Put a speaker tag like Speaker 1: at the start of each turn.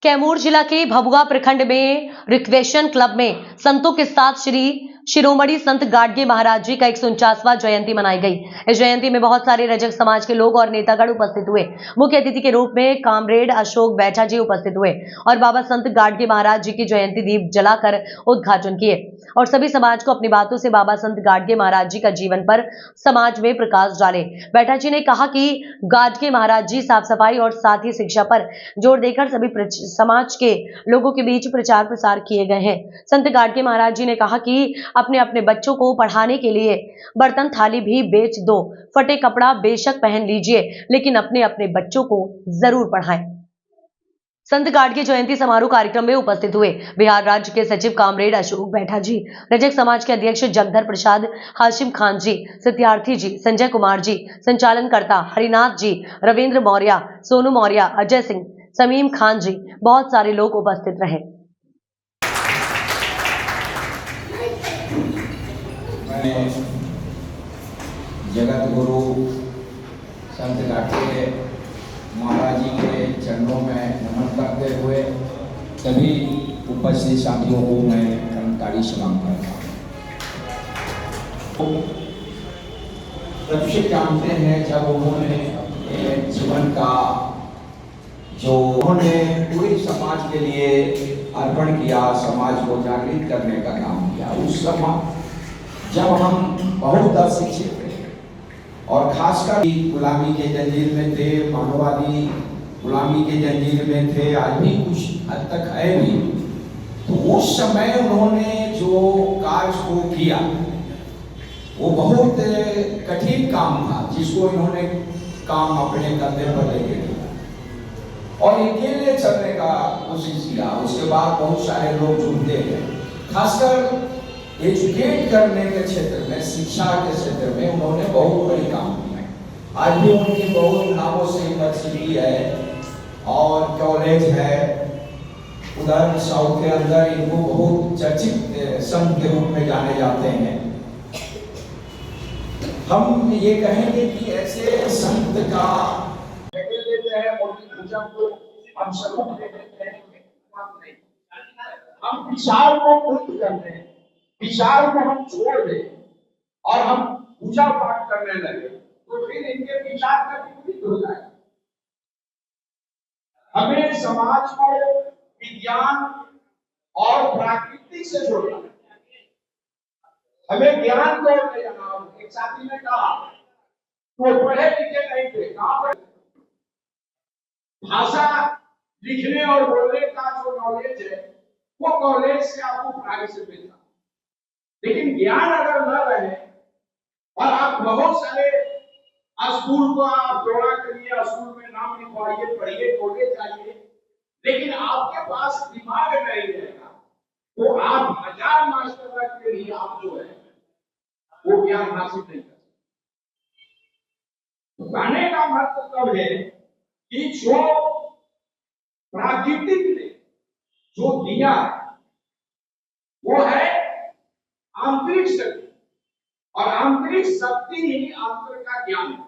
Speaker 1: कैमूर जिला के भभुआ प्रखंड में रिक्वेशन क्लब में संतों के साथ श्री शिरोमणि संत गाडगे महाराज जी का 149वां जयंती मनाई गई। इस जयंती में बहुत सारे रजक समाज के लोग और नेतागण उपस्थित हुए। मुख्य अतिथि के रूप में कामरेड अशोक बैठा जी उपस्थित हुए और बाबा संत गाडगे महाराज जी की जयंती दीप जलाकर उद्घाटन किए और सभी समाज को अपनी बातों से बाबा संत गाडगे महाराज जी का जीवन पर समाज में प्रकाश डाले। बैठा जी ने कहा कि गाडगे महाराज जी साफ सफाई और साथ ही शिक्षा पर जोर देकर सभी समाज के लोगों के बीच प्रचार प्रसार किए गए हैं। संत गाडगे महाराज जी ने कहा कि अपने अपने बच्चों को पढ़ाने के लिए बर्तन थाली भी बेच दो, फटे कपड़ा बेशक पहन लीजिए, लेकिन अपने अपने बच्चों को जरूर पढ़ाएं। संत गाडगे जयंती समारोह कार्यक्रम में उपस्थित हुए बिहार राज्य के सचिव कामरेड अशोक बैठा जी, रजक समाज के अध्यक्ष जगधर प्रसाद, हाशिम खान जी, सत्यार्थी जी, संजय कुमार जी, संचालनकर्ता हरिनाथ जी, रविंद्र मौर्य, सोनू मौर्य, अजय सिंह, समीम खान जी, बहुत सारे लोग उपस्थित रहे।
Speaker 2: जगत गुरु संत गाडगे महाराज जी के चरणों में नमन करते हुए सभी उपस्थित साथियों को मैं कर्मकारी सलाम करता हूँ। सबसे जानते हैं जब उन्होंने जीवन का जो उन्होंने पूरे समाज के लिए अर्पण किया, समाज को जागृत करने का काम किया, उस समय जब हम बहुत अशिक्षित थे और खासकर गुलामी के जंजीर में थे, मानववादी गुलामी के जंजीर में थे, आज भी कुछ हद तक है भी, तो उस समय उन्होंने जो कार्य को किया वो बहुत कठिन काम था, जिसको इन्होंने काम अपने कंधे पर लेके किया और अकेले चलने का कोशिश किया। उसके बाद बहुत सारे लोग जुड़ते हैं, खासकर एजुकेट करने के क्षेत्र में, शिक्षा के क्षेत्र में उन्होंने बहुत बड़ी काम किया। आज भी उनकी बहुत नामों से यूनिवर्सिटी है और कॉलेज है। उधर साउथ के अंदर इनको बहुत चर्चित संत के रूप में जाने जाते हैं। हम ये कहेंगे कि ऐसे संत का लेते हैं और हम स्वरूप लेते हैं, हम विचार को मुक्त करते हैं, विचार को हम छोड़ दें और हम पूजा पाठ करने लगे तो फिर इनके विचार का विपरीत हो जाएगा। हमें समाज को विज्ञान और प्राकृतिक से जोड़ना है, हमें ज्ञान को ले जाना। एक साथी ने कहा वो पढ़े लिखे नहीं थे, कहां पर भाषा लिखने और बोलने का जो नॉलेज है वो कॉलेज से आपको पढ़ाई से मिलता, लेकिन ज्ञान अगर न रहे और आप बहुत सारे स्कूल को आप दौरा करिए, स्कूल में नाम लिखवाइए, पढ़िए, कॉलेज जाइए, लेकिन आपके पास दिमाग नहीं रहेगा तो आप 1000 मास्टर रख के भी आप जो है वो ज्ञान हासिल नहीं कर सकते। कहने का मतलब है कि जो प्राकृतिक ने जो दिया वो है आंतरिक शक्ति, और आंतरिक शक्ति ही अंतर का ज्ञान है।